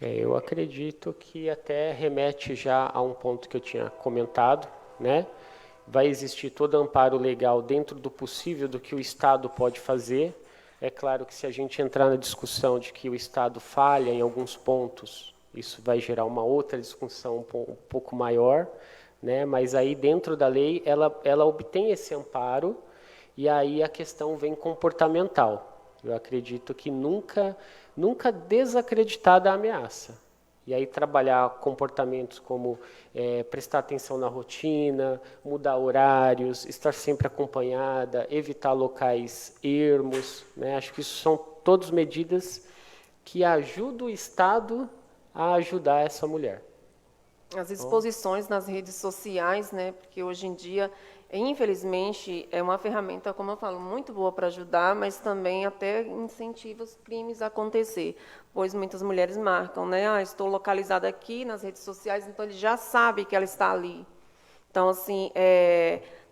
Eu acredito que até remete já a um ponto que eu tinha comentado, né? Vai existir todo amparo legal dentro do possível do que o Estado pode fazer. É claro que se a gente entrar na discussão de que o Estado falha em alguns pontos, isso vai gerar uma outra discussão um pouco maior, né? Mas aí dentro da lei ela obtém esse amparo e aí a questão vem comportamental. Eu acredito que nunca desacreditar da ameaça. E aí trabalhar comportamentos como prestar atenção na rotina, mudar horários, estar sempre acompanhada, evitar locais ermos, né? Acho que isso são todas medidas que ajudam o Estado a ajudar essa mulher. As exposições nas redes sociais, né? Porque hoje em dia, infelizmente, é uma ferramenta, como eu falo, muito boa para ajudar, mas também até incentiva os crimes a acontecer, pois muitas mulheres marcam, né? Estou localizada aqui nas redes sociais, então ele já sabe que ela está ali. Então, assim,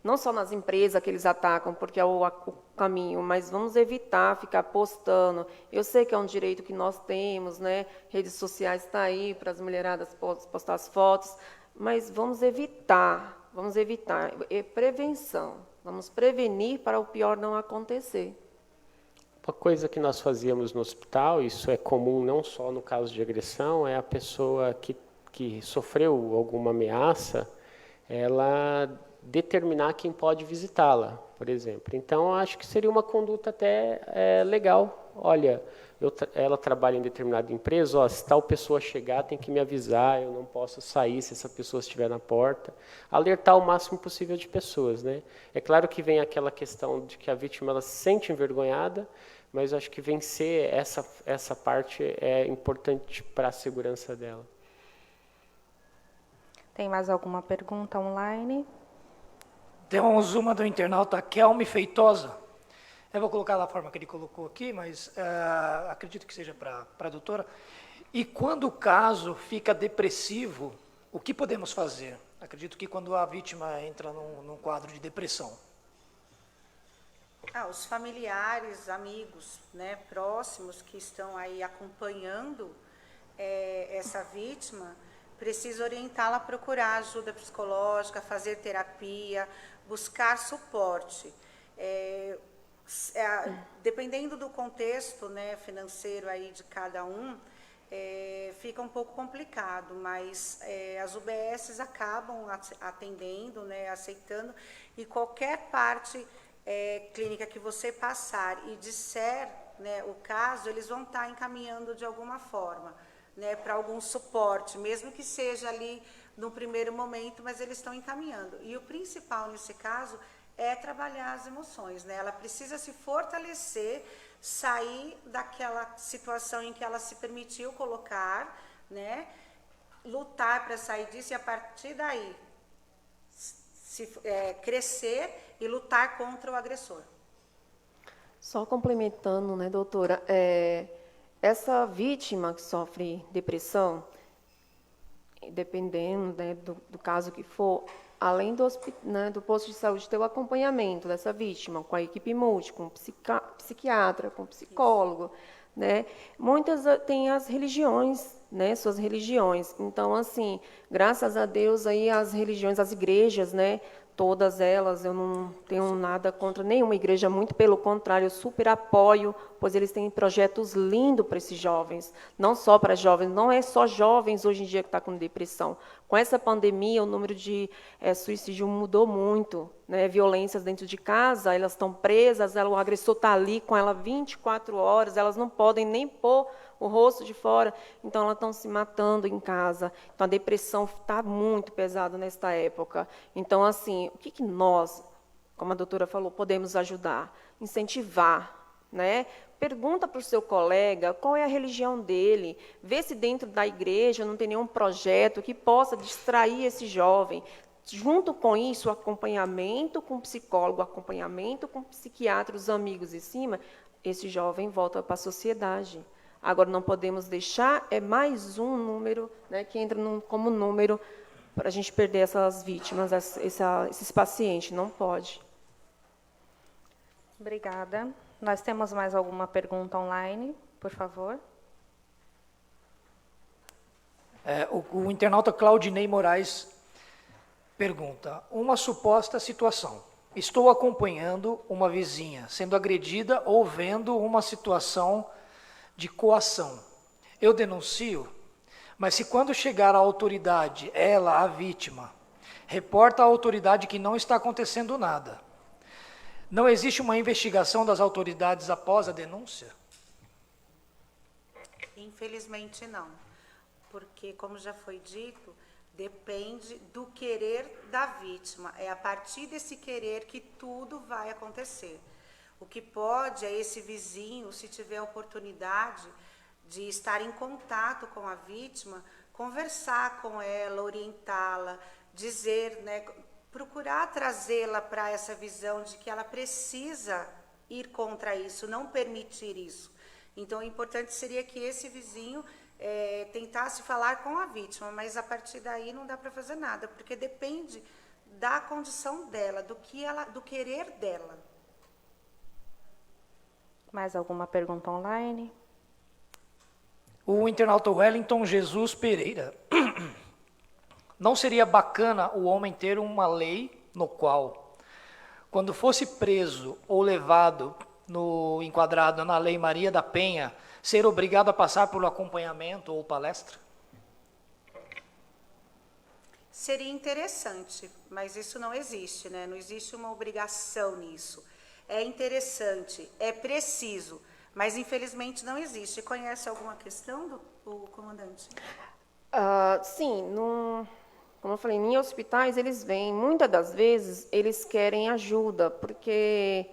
não só nas empresas que eles atacam, porque é o caminho, mas vamos evitar ficar postando. Eu sei que é um direito que nós temos, né? Redes sociais está aí para as mulheradas postar as fotos, mas vamos evitar. É prevenção. Vamos prevenir para o pior não acontecer. Uma coisa que nós fazíamos no hospital, isso é comum não só no caso de agressão, é a pessoa que sofreu alguma ameaça, ela determinar quem pode visitá-la, por exemplo. Então, acho que seria uma conduta até legal. Olha, ela trabalha em determinada empresa, se tal pessoa chegar, tem que me avisar, eu não posso sair se essa pessoa estiver na porta. Alertar o máximo possível de pessoas, né? É claro que vem aquela questão de que a vítima ela se sente envergonhada, mas acho que vencer essa parte é importante para a segurança dela. Tem mais alguma pergunta online? Temos uma do internauta Kelme Feitosa. Eu vou colocar da forma que ele colocou aqui, mas acredito que seja para a doutora. E quando o caso fica depressivo, o que podemos fazer? Acredito que quando a vítima entra num quadro de depressão. Os familiares, amigos, né, próximos que estão aí acompanhando essa vítima, precisa orientá-la a procurar ajuda psicológica, fazer terapia, buscar suporte. Dependendo do contexto, né, financeiro aí de cada um, fica um pouco complicado, mas as UBSs acabam atendendo, né, aceitando, e qualquer parte clínica que você passar e disser, né, o caso, eles vão estar encaminhando de alguma forma, né, para algum suporte, mesmo que seja ali no primeiro momento, mas eles estão encaminhando. E o principal nesse caso é trabalhar as emoções, né? Ela precisa se fortalecer, sair daquela situação em que ela se permitiu colocar, né? Lutar para sair disso e a partir daí crescer e lutar contra o agressor. Só complementando, né, doutora, essa vítima que sofre depressão, dependendo, né, do caso que for, além do posto de saúde ter o acompanhamento dessa vítima, com a equipe multi, com psiquiatra, com psicólogo, né, muitas têm as religiões, né, suas religiões. Então, assim, graças a Deus, aí as religiões, as igrejas, né, todas elas, eu não tenho nada contra nenhuma igreja, muito pelo contrário, eu super apoio, pois eles têm projetos lindos para esses jovens, não só para jovens, não é só jovens hoje em dia que estão com depressão. Com essa pandemia, o número de suicídio mudou muito, né? Violências dentro de casa, elas estão presas, o agressor está ali com ela 24 horas, elas não podem nem pôr o rosto de fora, então elas estão se matando em casa. Então a depressão está muito pesada nesta época. Então, assim, o que nós, como a doutora falou, podemos ajudar? Incentivar, né? Pergunta para o seu colega qual é a religião dele, vê se dentro da igreja não tem nenhum projeto que possa distrair esse jovem. Junto com isso, acompanhamento com psicólogo, acompanhamento com psiquiatra, os amigos em cima, esse jovem volta para a sociedade. Agora, não podemos deixar, mais um número, né, que entra como número para a gente perder essas vítimas, esses pacientes. Não pode. Obrigada. Nós temos mais alguma pergunta online, por favor? O internauta Claudinei Moraes pergunta: uma suposta situação. Estou acompanhando uma vizinha sendo agredida ou vendo uma situação de coação. Eu denuncio, mas se quando chegar a autoridade, ela, a vítima, reporta à autoridade que não está acontecendo nada, não existe uma investigação das autoridades após a denúncia? Infelizmente não, porque, como já foi dito, depende do querer da vítima. É a partir desse querer que tudo vai acontecer. O que pode é esse vizinho, se tiver a oportunidade de estar em contato com a vítima, conversar com ela, orientá-la, dizer, né, procurar trazê-la para essa visão de que ela precisa ir contra isso, não permitir isso. Então, o importante seria que esse vizinho tentasse falar com a vítima, mas a partir daí não dá para fazer nada, porque depende da condição dela, do querer dela. Mais alguma pergunta online? O internauta Wellington Jesus Pereira. Não seria bacana o homem ter uma lei no qual, quando fosse preso ou levado enquadrado na Lei Maria da Penha, ser obrigado a passar por acompanhamento ou palestra? Seria interessante, mas isso não existe, né? Não existe uma obrigação nisso. É interessante, é preciso, mas infelizmente não existe. Conhece alguma questão do comandante? Sim, como eu falei, em hospitais eles vêm, muitas das vezes eles querem ajuda, porque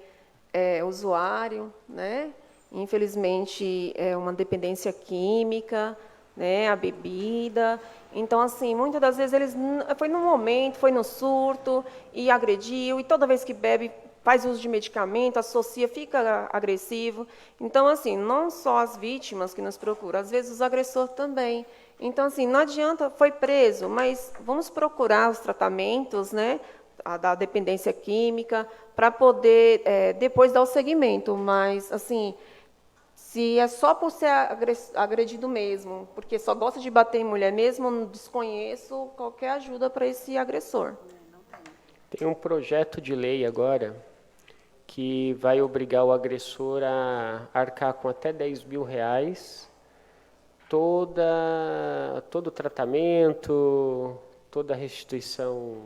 é usuário, né? Infelizmente é uma dependência química, né? A bebida. Então, assim, muitas das vezes eles foi no momento, foi no surto e agrediu, e toda vez que bebe faz uso de medicamento, associa, fica agressivo. Então, assim, não só as vítimas que nos procuram, às vezes os agressores também. Então, assim, não adianta, foi preso, mas vamos procurar os tratamentos, né? da dependência química, para poder depois dar o segmento. Mas, assim, se é só por ser agredido mesmo, porque só gosta de bater em mulher mesmo, não desconheço qualquer ajuda para esse agressor. Tem um projeto de lei agora que vai obrigar o agressor a arcar com até R$ 10.000 todo o tratamento, toda a restituição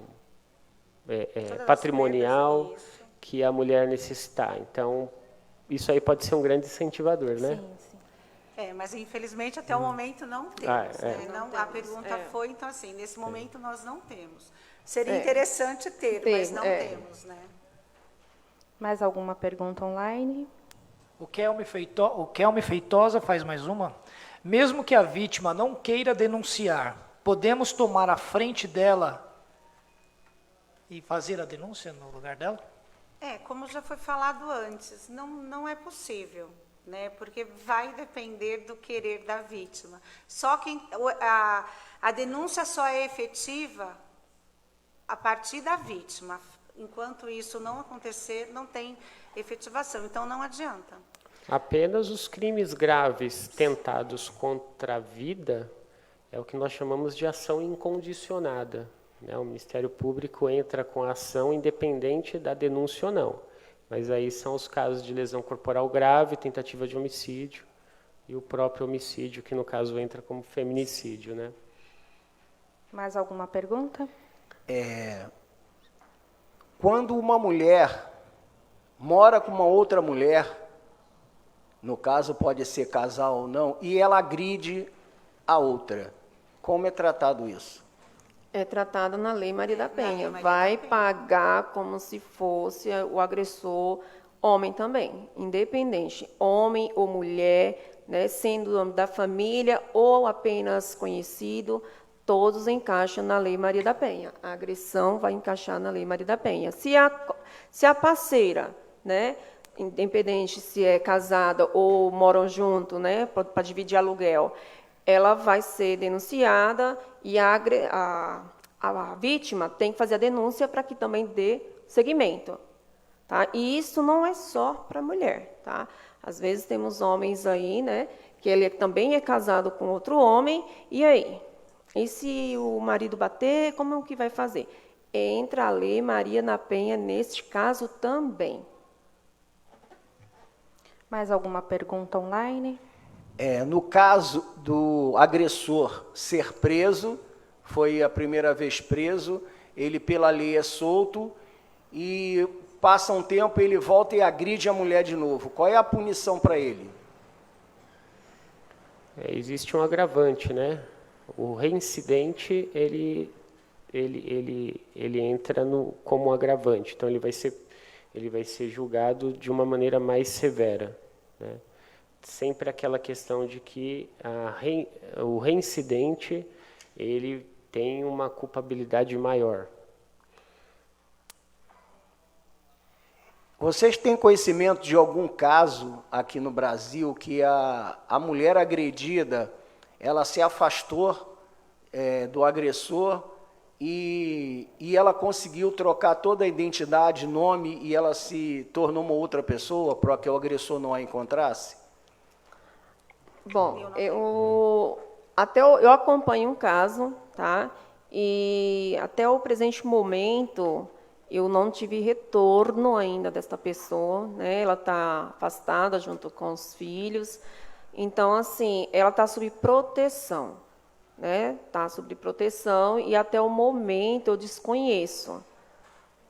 patrimonial que a mulher necessitar. Então, isso aí pode ser um grande incentivador, né? Sim, sim. Mas infelizmente até o momento não temos. Né? Não A temos, pergunta foi, então assim, nesse momento nós não temos. Seria interessante ter, mas não temos, né? Mais alguma pergunta online? O Kelme Feitosa faz mais uma. Mesmo que a vítima não queira denunciar, podemos tomar a frente dela e fazer a denúncia no lugar dela? Como já foi falado antes, não é possível, né? Porque vai depender do querer da vítima. Só que a denúncia só é efetiva a partir da vítima. Enquanto isso não acontecer, não tem efetivação. Então, não adianta. Apenas os crimes graves tentados contra a vida é o que nós chamamos de ação incondicionada. O Ministério Público entra com a ação independente da denúncia ou não. Mas aí são os casos de lesão corporal grave, tentativa de homicídio e o próprio homicídio, que no caso entra como feminicídio, né? Mais alguma pergunta? Quando uma mulher mora com uma outra mulher, no caso pode ser casal ou não, e ela agride a outra, como é tratado isso? É tratada na Lei Maria da Penha. Maria Vai da Penha. pagar como se fosse o agressor homem também, independente, homem ou mulher, né, sendo da família ou apenas conhecido, todos encaixam na Lei Maria da Penha. A agressão vai encaixar na Lei Maria da Penha. Se a parceira, né, independente se é casada ou moram junto, né, para dividir aluguel, ela vai ser denunciada e a vítima tem que fazer a denúncia para que também dê seguimento. Tá? E isso não é só para a mulher. Tá? Às vezes temos homens aí, né, que ele também é casado com outro homem, e aí? E se o marido bater, como é que vai fazer? Entra a Lei Maria da Penha neste caso também. Mais alguma pergunta online? No caso do agressor ser preso, foi a primeira vez preso, ele pela lei é solto e passa um tempo, ele volta e agride a mulher de novo. Qual é a punição para ele? Existe um agravante, né? O reincidente, ele entra como agravante, então ele vai ser julgado de uma maneira mais severa, né? Sempre aquela questão de que o reincidente ele tem uma culpabilidade maior. Vocês têm conhecimento de algum caso aqui no Brasil que a mulher agredida, ela se afastou do agressor e ela conseguiu trocar toda a identidade, nome, e ela se tornou uma outra pessoa para que o agressor não a encontrasse? Bom, eu acompanho um caso, tá? E até o presente momento eu não tive retorno ainda desta pessoa, né? Ela está afastada junto com os filhos, então assim, ela está sob proteção, né? Está sob proteção e até o momento eu desconheço.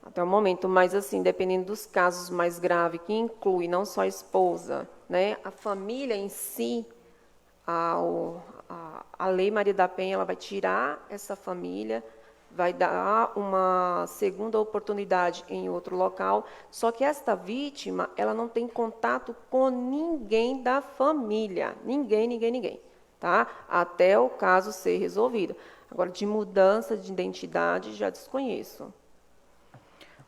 Até o momento, mas assim, dependendo dos casos mais graves, que inclui não só a esposa, né? A família em si, a Lei Maria da Penha ela vai tirar essa família, vai dar uma segunda oportunidade em outro local, só que esta vítima ela não tem contato com ninguém da família, ninguém, tá? Até o caso ser resolvido. Agora, de mudança de identidade, já desconheço.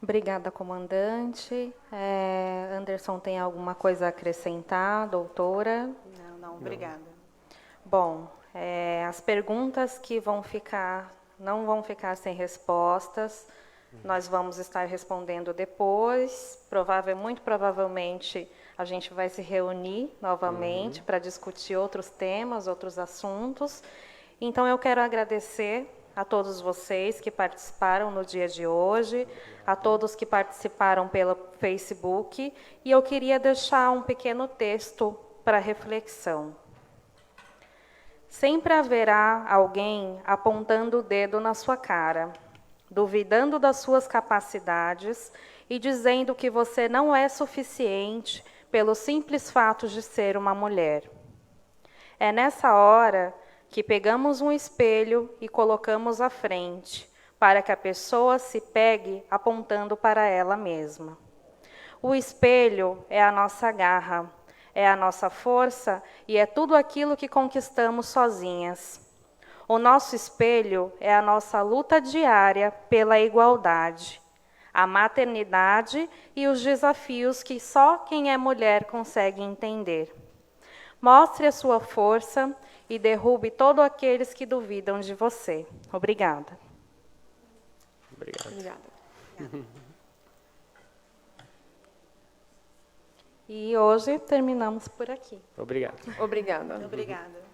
Obrigada, comandante. Anderson, tem alguma coisa a acrescentar, doutora? Não, obrigada. Bom, as perguntas que não vão ficar sem respostas, Nós vamos estar respondendo depois. Muito provavelmente a gente vai se reunir novamente para discutir outros temas, outros assuntos. Então eu quero agradecer a todos vocês que participaram no dia de hoje, a todos que participaram pelo Facebook, e eu queria deixar um pequeno texto para reflexão. Sempre haverá alguém apontando o dedo na sua cara, duvidando das suas capacidades e dizendo que você não é suficiente pelo simples fato de ser uma mulher. É nessa hora que pegamos um espelho e colocamos à frente, para que a pessoa se pegue apontando para ela mesma. O espelho é a nossa garra, é a nossa força e é tudo aquilo que conquistamos sozinhas. O nosso espelho é a nossa luta diária pela igualdade, a maternidade e os desafios que só quem é mulher consegue entender. Mostre a sua força e derrube todos aqueles que duvidam de você. Obrigada. Obrigado. Obrigada. E hoje terminamos por aqui. Obrigado. Obrigada. Obrigada.